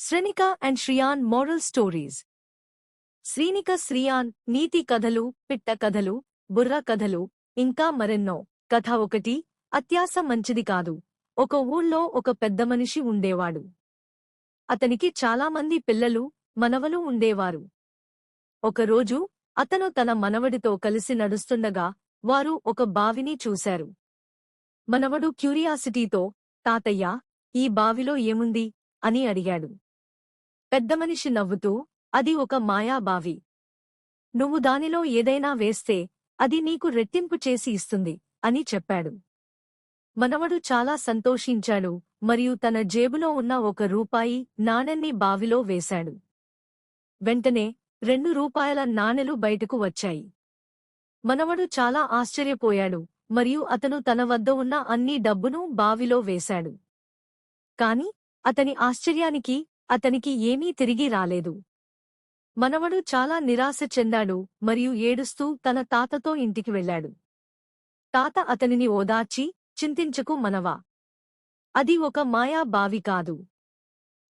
Srinika and Shriyan moral stories. Srinika Shriyan నీతి కథలు, పిట్ట కథలు, బుర్ర కథలు, ఇంకా మరెన్నో. కథ ఒకటి. అత్యాశ మంచిది కాదు. ఒక ఊళ్ళో ఒక పెద్ద మనిషి ఉండేవాడు. అతనికి చాలామంది పిల్లలు, మనవలు ఉండేవారు. ఒకరోజు అతను తన మనవడితో కలిసి నడుస్తుండగా వారు ఒక బావిని చూశారు. మనవడు క్యూరియాసిటీతో, తాతయ్యా, ఈ బావిలో ఏముంది అని అడిగాడు. పెద్దమనిషి నవ్వుతూ, అది ఒక మాయాబావి. నువ్వు దానిలో ఏదైనా వేస్తే అది నీకు రెట్టింపు చేసి ఇస్తుంది అని చెప్పాడు. మనవడు చాలా సంతోషించాడు మరియు తన జేబులో ఉన్న ₹1 నాణెన్ని బావిలో వేశాడు. వెంటనే ₹2 నాణెలు బయటకు వచ్చాయి. మనవడు చాలా ఆశ్చర్యపోయాడు మరియు అతను తన వద్ద ఉన్న అన్ని డబ్బును బావిలో వేశాడు. కాని అతని ఆశ్చర్యానికి అతనికి ఏమీ తిరిగి రాలేదు. మనవడు చాలా నిరాశ చెందాడు మరియు ఏడుస్తూ తన తాతతో ఇంటికి వెళ్ళాడు. తాత అతనిని ఓదార్చి, చింతించకు మనవా. అది ఒక మాయా బావి కాదు.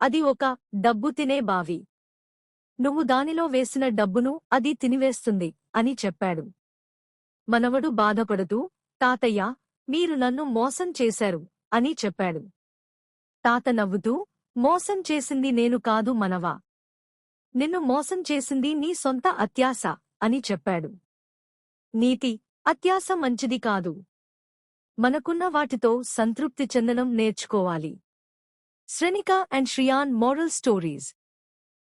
అది ఒక డబ్బు తినే బావి. నువ్వు దానిలో వేసిన డబ్బును అది తినివేస్తుంది అని చెప్పాడు. మనవడు బాధపడుతూ, తాతయ్యా, మీరు నన్ను మోసం చేశారు అని చెప్పాడు. తాత నవ్వుతూ, మోసం చేసింది నేను కాదు మనవా. నిన్ను మోసం చేసింది నీ సొంత అత్యాశ అని చెప్పాడు. నీతి: అత్యాశ మంచిది కాదు. మనకున్న వాటితో సంతృప్తి చెందడం నేర్చుకోవాలి. Srinika and Shriyan moral stories.